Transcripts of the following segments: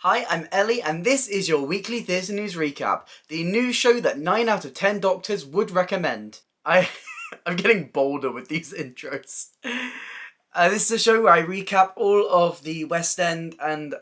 Hi, I'm Ellie, and this is your weekly theatre news recap, the news show that 9 out of 10 doctors would recommend. I'm getting bolder with these intros. This is a show where I recap all of the West End and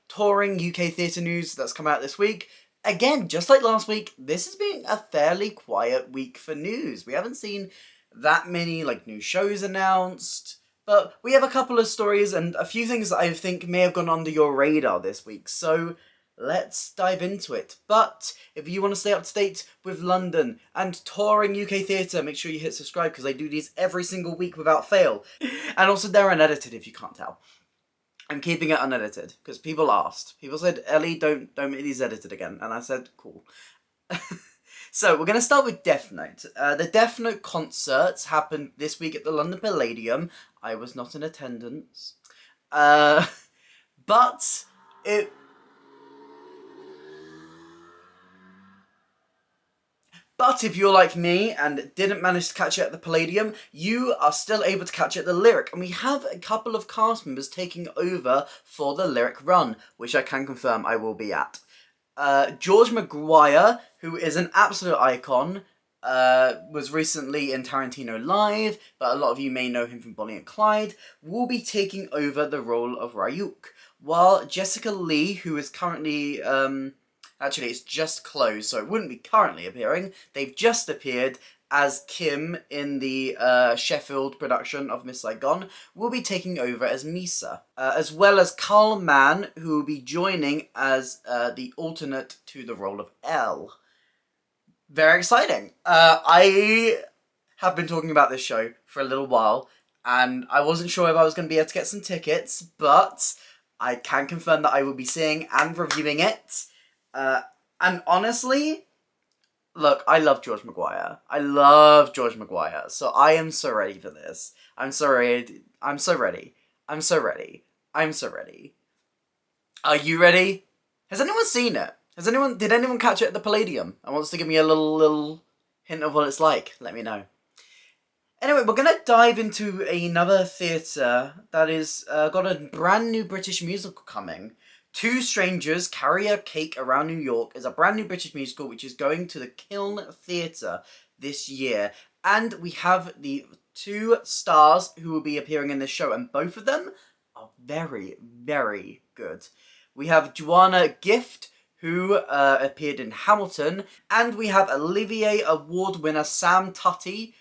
touring UK theatre news that's come out this week. Again, just like last week, this has been a fairly quiet week for news. We haven't seen that many new shows announced. But we have a couple of stories and a few things that I think may have gone under your radar this week, so let's dive into it. But if you want to stay up to date with London and touring UK theatre, make sure you hit subscribe because I do these every single week without fail. And also they're unedited if you can't tell. I'm keeping it unedited because people asked. People said, Ellie, don't make these edited again. And I said, cool. So, we're going to start with Death Note. The Death Note concerts happened this week at the London Palladium. I was not in attendance. But if you're like me and didn't manage to catch it at the Palladium, you are still able to catch it at the Lyric. And we have a couple of cast members taking over for the Lyric run, which I can confirm I will be at. George Maguire, who is an absolute icon, was recently in Tarantino Live, but a lot of you may know him from Bonnie and Clyde, will be taking over the role of Ryuk, while Jessica Lee, who is currently, actually it's just closed, so it wouldn't be currently appearing, they've just appeared as Kim in the Sheffield production of Miss Saigon, will be taking over as Misa, as well as Carl Mann, who will be joining as the alternate to the role of L. Very exciting. I have been talking about this show for a little while, and I wasn't sure if I was going to be able to get some tickets, but I can confirm that I will be seeing and reviewing it. And honestly, look, I love George Maguire. I love George Maguire, so I am so ready for this. I'm so ready. I'm so ready. I'm so ready. I'm so ready. Are you ready? Has anyone seen it? Did anyone catch it at the Palladium and wants to give me a little hint of what it's like? Let me know. Anyway, we're going to dive into another theatre that is got a brand new British musical coming. Two Strangers Carry a Cake Around New York is a brand new British musical which is going to the Kiln Theatre this year. And we have the two stars who will be appearing in this show, and both of them are very, very good. We have Joanna Gift, who appeared in Hamilton, and we have Olivier Award winner Sam Tutty,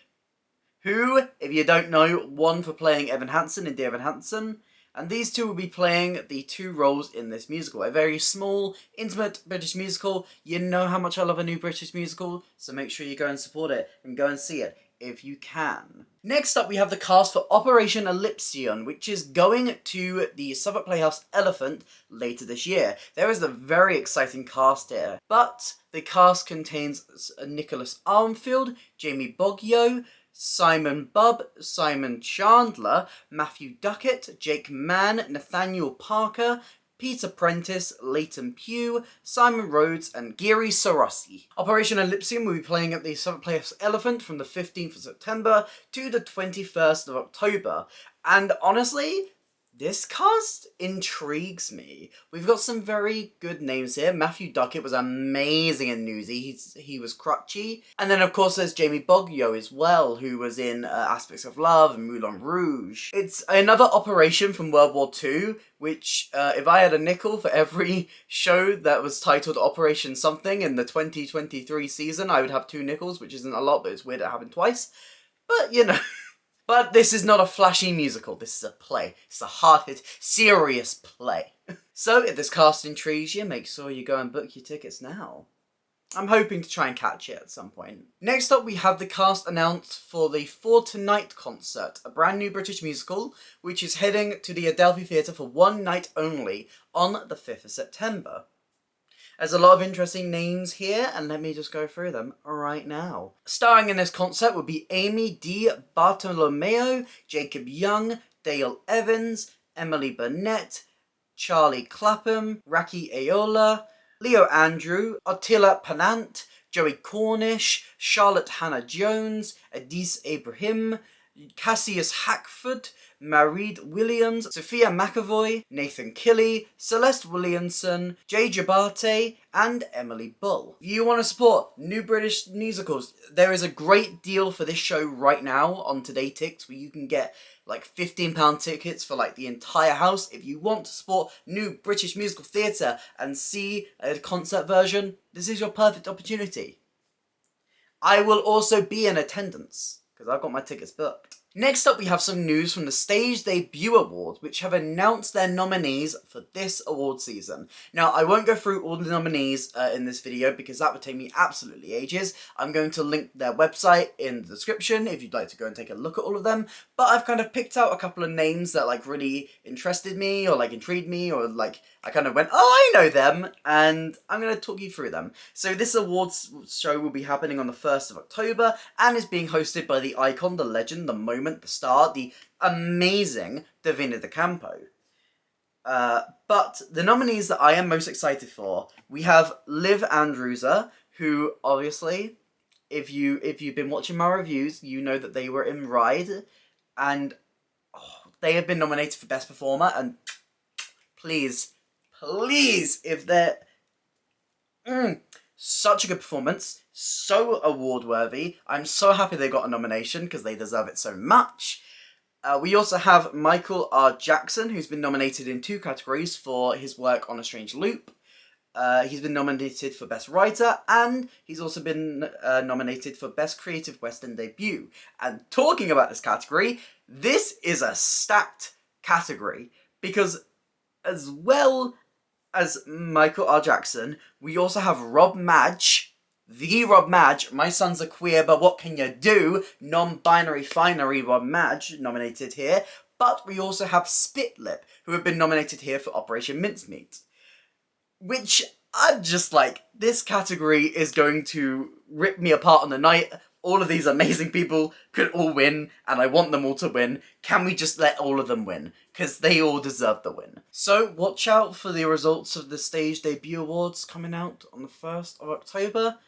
who, if you don't know, won for playing Evan Hansen in Dear Evan Hansen. And these two will be playing the two roles in this musical. A very small, intimate British musical. You know how much I love a new British musical, so make sure you go and support it and go and see it if you can. Next up, we have the cast for Operation Ellipsion, which is going to the Southwark Playhouse Elephant later this year. There is a very exciting cast here, but the cast contains Nicholas Armfield, Jamie Boggio, Simon Bubb, Simon Chandler, Matthew Duckett, Jake Mann, Nathaniel Parker, Peter Prentice, Leighton Pugh, Simon Rhodes, and Giri Sorossi. Operation Ellipsium will be playing at the Southwark Playhouse Elephant from the 15th of September to the 21st of October. And honestly, this cast intrigues me. We've got some very good names here. Matthew Duckett was amazing in Newsy. He was Crutchy. And then, of course, there's Jamie Boggio as well, who was in Aspects of Love and Moulin Rouge. It's another operation from World War II, which, if I had a nickel for every show that was titled Operation Something in the 2023 season, I would have 2 nickels, which isn't a lot, but it's weird it happened twice. But, you know... But this is not a flashy musical, this is a play. It's a hard-hit, serious play. So, if this cast intrigues you, make sure you go and book your tickets now. I'm hoping to try and catch it at some point. Next up, we have the cast announced for the For Tonight concert, a brand new British musical, which is heading to the Adelphi Theatre for one night only on the 5th of September. There's a lot of interesting names here, and let me just go through them right now. Starring in this concert would be Amy Di Bartolomeo, Jacob Young, Dale Evans, Emily Burnett, Charlie Clapham, Raki Aola, Leo Andrew, Attila Panant, Joey Cornish, Charlotte Hannah-Jones, Adis Ibrahim, Cassius Hackford, Mareed Williams, Sophia McAvoy, Nathan Killey, Celeste Williamson, Jay Jabate, and Emily Bull. If you want to support new British musicals, there is a great deal for this show right now on Today Tix, where you can get like £15 tickets for like the entire house. If you want to support new British musical theatre and see a concert version, this is your perfect opportunity. I will also be in attendance, because I've got my tickets booked. Next up, we have some news from the Stage Debut Awards, which have announced their nominees for this award season. Now, I won't go through all the nominees in this video, because that would take me absolutely ages. I'm going to link their website in the description if you'd like to go and take a look at all of them. But I've kind of picked out a couple of names that like really interested me, or like intrigued me, or like I kind of went, oh, I know them, and I'm going to talk you through them. So this awards show will be happening on the 1st of October, and is being hosted by the icon, the legend, the moment, the star, the amazing Davina De Campo. But the nominees that I am most excited for, we have Liv Andrewser, who obviously, if you've been watching my reviews, you know that they were in Ride, and they have been nominated for Best Performer, and please, if they're such a good performance, so award-worthy. I'm so happy they got a nomination, because they deserve it so much. We also have Michael R. Jackson, who's been nominated in 2 categories for his work on A Strange Loop. He's been nominated for Best Writer, and he's also been nominated for Best Creative Western Debut. And talking about this category, this is a stacked category, because as well as Michael R. Jackson, we also have Rob Madge, the Rob Madge, My Son's a Queer, but What Can You Do? Non-binary finery Rob Madge nominated here. But we also have Spitlip, who have been nominated here for Operation Mincemeat. Which, I'm just like, this category is going to rip me apart on the night. All of these amazing people could all win, and I want them all to win. Can we just let all of them win? Because they all deserve the win. So, watch out for the results of the Stage Debut Awards coming out on the 1st of October.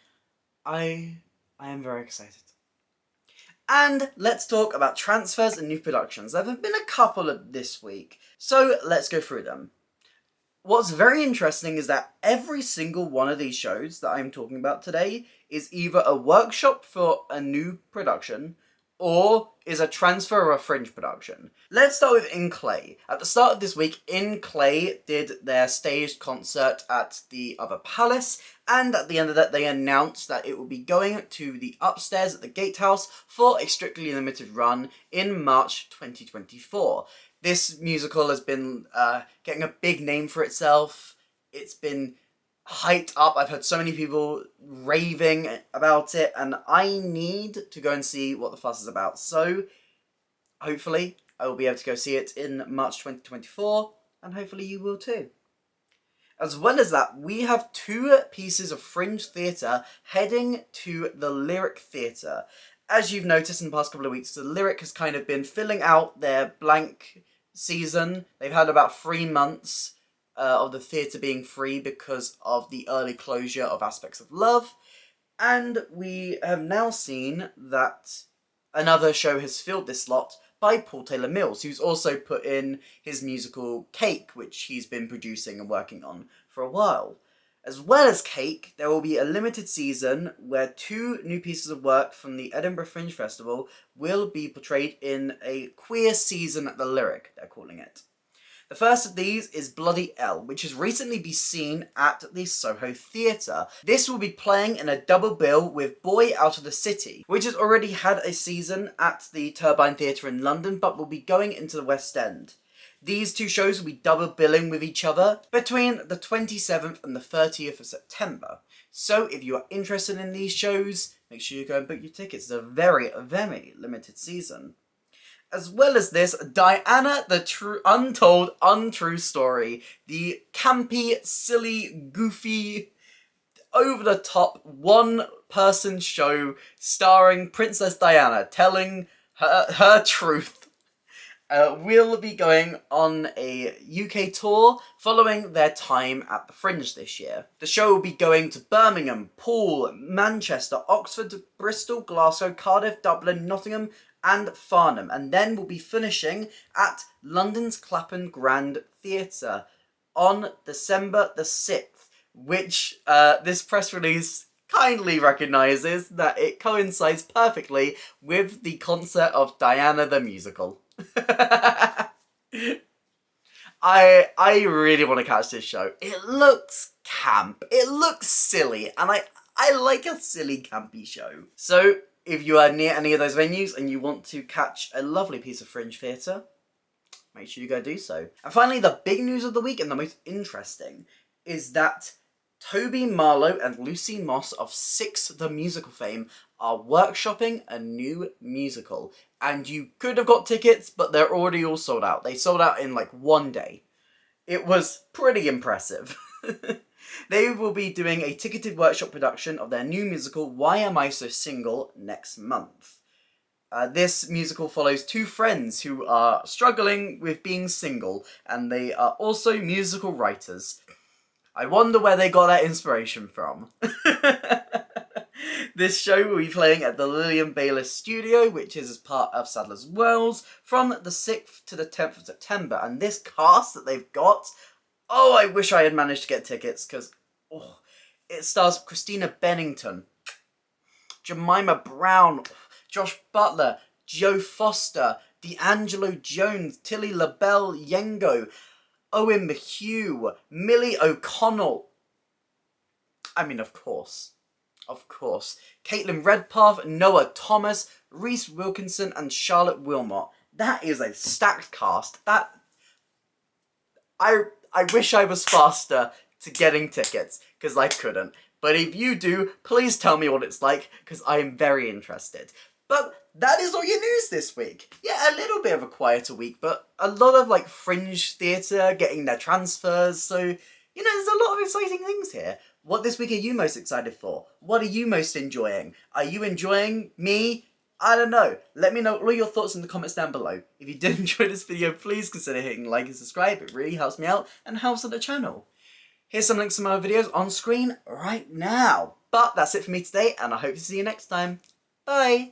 I am very excited. And let's talk about transfers and new productions. There have been a couple of this week, so let's go through them. What's very interesting is that every single one of these shows that I'm talking about today is either a workshop for a new production or is a transfer or a Fringe production. Let's start with In Clay. At the start of this week, In Clay did their staged concert at the Other Palace, and at the end of that they announced that it will be going to the Upstairs at the Gatehouse for a strictly limited run in March 2024. This musical has been getting a big name for itself. It's been hyped up. I've heard so many people raving about it, and I need to go and see what the fuss is about. So, hopefully, I will be able to go see it in March 2024, and hopefully you will too. As well as that, we have 2 pieces of Fringe theatre heading to the Lyric Theatre. As you've noticed in the past couple of weeks, the Lyric has kind of been filling out their blank season. They've had about 3 months of the theatre being free because of the early closure of Aspects of Love. And we have now seen that another show has filled this slot by Paul Taylor Mills, who's also put in his musical Cake, which he's been producing and working on for a while. As well as Cake, there will be a limited season where 2 new pieces of work from the Edinburgh Fringe Festival will be portrayed in a queer season at the Lyric, they're calling it. The first of these is Bloody Elle, which has recently been seen at the Soho Theatre. This will be playing in a double bill with Boy Out of the City, which has already had a season at the Turbine Theatre in London, but will be going into the West End. These 2 shows will be double billing with each other between the 27th and the 30th of September. So if you are interested in these shows, make sure you go and book your tickets. It's a very, very limited season. As well as this, Diana, the Untold Untrue Story. The campy, silly, goofy, over-the-top, one-person show starring Princess Diana telling her truth. Will be going on a UK tour following their time at the Fringe this year. The show will be going to Birmingham, Poole, Manchester, Oxford, Bristol, Glasgow, Cardiff, Dublin, Nottingham, and Farnham, and then we'll be finishing at London's Clapham Grand Theatre on December the 6th, which this press release kindly recognises that it coincides perfectly with the concert of Diana the Musical. I really want to catch this show. It looks camp, it looks silly, and I like a silly campy show. So if you are near any of those venues and you want to catch a lovely piece of Fringe theatre, make sure you go do so. And finally, the big news of the week, and the most interesting, is that Toby Marlowe and Lucy Moss of Six the Musical fame are workshopping a new musical. And you could have got tickets, but they're already all sold out. They sold out in like one day. It was pretty impressive. They will be doing a ticketed workshop production of their new musical, Why Am I So Single, next month. This musical follows two friends who are struggling with being single, and they are also musical writers. I wonder where they got that inspiration from. This show will be playing at the Lillian Baylis Studio, which is as part of Sadler's Wells, from the 6th to the 10th of September. And this cast that they've got, oh, I wish I had managed to get tickets, because it stars Christina Bennington, Jemima Brown, Josh Butler, Joe Foster, D'Angelo Jones, Tilly LaBelle Yengo, Owen McHugh, Millie O'Connell. I mean, of course. Caitlin Redpath, Noah Thomas, Reese Wilkinson, and Charlotte Wilmot. That is a stacked cast. I wish I was faster to getting tickets, because I couldn't. But if you do, please tell me what it's like, because I am very interested. But that is all your news this week. Yeah, a little bit of a quieter week, but a lot of like Fringe theatre getting their transfers, so, you know, there's a lot of exciting things here. What this week are you most excited for? What are you most enjoying? Are you enjoying me? I don't know. Let me know all your thoughts in the comments down below. If you did enjoy this video, please consider hitting like and subscribe. It really helps me out and helps on the channel. Here's some links to my other videos on screen right now. But that's it for me today, and I hope to see you next time. Bye!